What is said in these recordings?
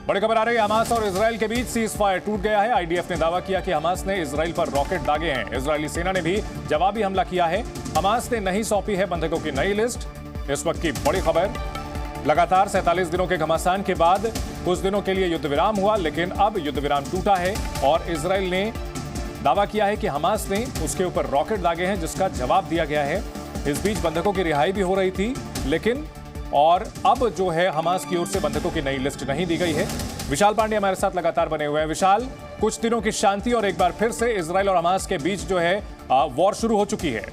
बड़ी खबर आ रही है, हमास और इजराइल के बीच सीज फायर टूट गया है। आईडीएफ ने दावा किया कि हमास ने इजराइल पर रॉकेट दागे हैं। इजरायली सेना ने भी जवाबी हमला किया है। हमास ने नहीं सौंपी है बंधकों की नई लिस्ट। इस वक्त की बड़ी खबर, लगातार 47 दिनों के घमासान के बाद कुछ दिनों के लिए युद्ध विराम हुआ, लेकिन अब युद्ध विराम टूटा है और इजराइल ने दावा किया है कि हमास ने उसके ऊपर रॉकेट दागे हैं, जिसका जवाब दिया गया है। इस बीच बंधकों की रिहाई भी हो रही थी, लेकिन और अब जो है हमास की ओर से बंधकों की नई लिस्ट नहीं दी गई है। विशाल पांडे हमारे साथ लगातार बने हुए हैं। विशाल, कुछ दिनों की शांति और एक बार फिर से इजराइल और हमास के बीच जो है वॉर शुरू हो चुकी है।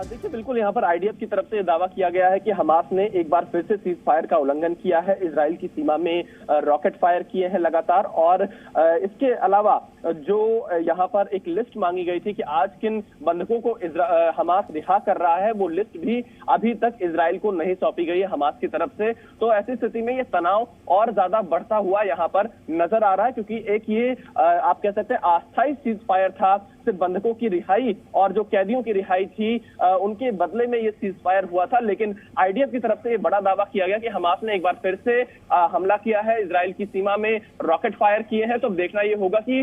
देखिए, बिल्कुल यहाँ पर आईडीएफ की तरफ से दावा किया गया है कि हमास ने एक बार फिर से सीज फायर का उल्लंघन किया है। इजराइल की सीमा में रॉकेट फायर किए हैं लगातार, और इसके अलावा जो यहाँ पर एक लिस्ट मांगी गई थी कि आज किन बंधकों को हमास रिहा कर रहा है, वो लिस्ट भी अभी तक इजराइल को नहीं सौंपी गई है हमास की तरफ से। तो ऐसी स्थिति में ये तनाव और ज्यादा बढ़ता हुआ यहाँ पर नजर आ रहा है, क्योंकि एक ये आप कह सकते हैं अस्थायी सीज फायर था, सिर्फ बंधकों की रिहाई और जो कैदियों की रिहाई थी उनके बदले में ये सीज फायर हुआ था। लेकिन आईडीएफ की तरफ से ये बड़ा दावा किया गया कि हमास ने एक बार फिर से हमला किया है, इजराइल की सीमा में रॉकेट फायर किए हैं। तो देखना ये होगा कि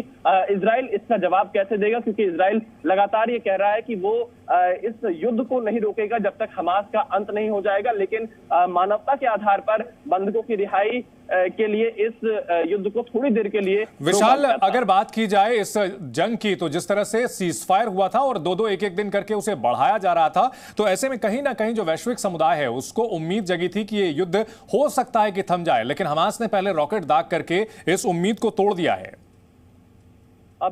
इजराइल इसका जवाब कैसे देगा, क्योंकि इजराइल लगातार ये कह रहा है कि वो इस युद्ध को नहीं रोकेगा जब तक हमास का अंत नहीं हो जाएगा, लेकिन मानवता के आधार पर बंधकों की रिहाई के लिए इस युद्ध को थोड़ी देर के लिए। विशाल, अगर बात की जाए इस जंग की, तो जिस तरह से सीज फायर हुआ था और दो एक दिन करके उसे बढ़ाया जा रहा था, तो ऐसे में कहीं ना कहीं जो वैश्विक समुदाय है उसको उम्मीद जगी थी कि ये युद्ध हो सकता है कि थम जाए, लेकिन हमास ने पहले रॉकेट दाग करके इस उम्मीद को तोड़ दिया है।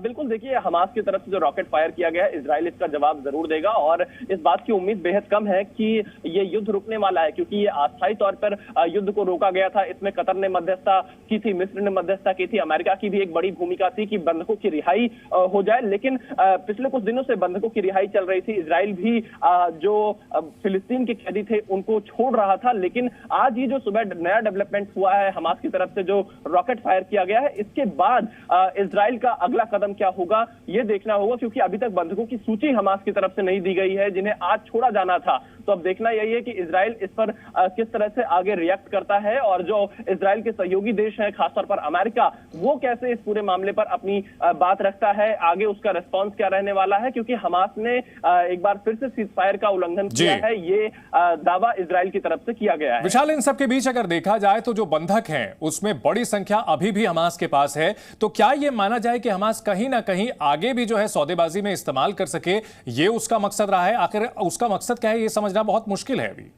बिल्कुल, देखिए, हमास की तरफ से जो रॉकेट फायर किया गया है, इजराइल इसका जवाब जरूर देगा, और इस बात की उम्मीद बेहद कम है कि ये युद्ध रुकने वाला है, क्योंकि ये अस्थायी तौर पर युद्ध को रोका गया था। इसमें कतर ने मध्यस्थता की थी, मिस्र ने मध्यस्थता की थी, अमेरिका की भी एक बड़ी भूमिका थी कि बंधकों की रिहाई हो जाए। लेकिन पिछले कुछ दिनों से बंधकों की रिहाई चल रही थी। इजराइल भी जो फिलिस्तीन के कैदी थे उनको छोड़ रहा था, लेकिन आज ये जो सुबह नया डेवलपमेंट हुआ है, हमास की तरफ से जो रॉकेट फायर किया गया है, इसके बाद इजराइल का अगला कदम क्या होगा ये देखना होगा, क्योंकि अभी तक बंधकों की सूची हमास की तरफ से नहीं दी गई है जिन्हें आज छोड़ा जाना था। तो अब देखना यही है कि इजराइल इस पर किस तरह से आगे रिएक्ट करता है, और जो इजराइल के सहयोगी देश हैं, खासतौर पर अमेरिका, वो कैसे इस पूरे मामले पर अपनी बात रखता है, आगे उसका रिस्पॉन्स क्या रहने वाला है, क्योंकि हमास ने एक बार फिर से सीज फायर का उल्लंघन किया है, ये दावा इजराइल की तरफ से किया गया है। विशाल, इन सबके बीच अगर देखा जाए तो जो बंधक हैं उसमें बड़ी संख्या अभी भी हमास के पास है, तो क्या ये माना जाए कि हमास कहीं ना कहीं आगे भी जो है सौदेबाजी में इस्तेमाल कर सके, ये उसका मकसद रहा है? आखिर उसका मकसद क्या है, ये समझना बहुत मुश्किल है अभी।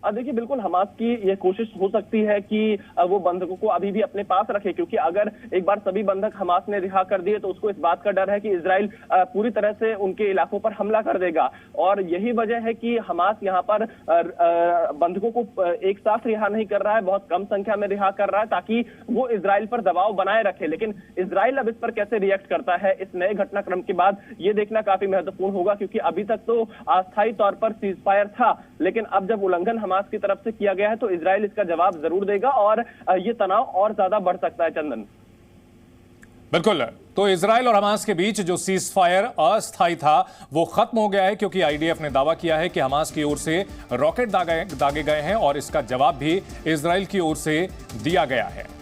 देखिए, बिल्कुल हमास की यह कोशिश हो सकती है कि वो बंधकों को अभी भी अपने पास रखे, क्योंकि अगर एक बार सभी बंधक हमास ने रिहा कर दिए तो उसको इस बात का डर है कि इजराइल पूरी तरह से उनके इलाकों पर हमला कर देगा, और यही वजह है कि हमास यहाँ पर बंधकों को एक साथ रिहा नहीं कर रहा है, बहुत कम संख्या में रिहा कर रहा है, ताकि वो इजराइल पर दबाव बनाए रखे। लेकिन इजराइल अब इस पर कैसे रिएक्ट करता है इस नए घटनाक्रम के बाद, ये देखना काफी महत्वपूर्ण होगा, क्योंकि अभी तक तो अस्थायी तौर पर सीज फायर था, लेकिन अब जब उल्लंघन हमास की तरफ से किया गया है तो इजराइल इसका जवाब जरूर देगा, और ये तनाव और ज्यादा बढ़ सकता है। चंदन, बिल्कुल, तो इजराइल और हमास के बीच जो सीज फायर अस्थायी था वो खत्म हो गया है, क्योंकि आईडीएफ ने दावा किया है कि हमास की ओर से रॉकेट दागे गए हैं और इसका जवाब भी इजराइल की ओर से दिया गया है।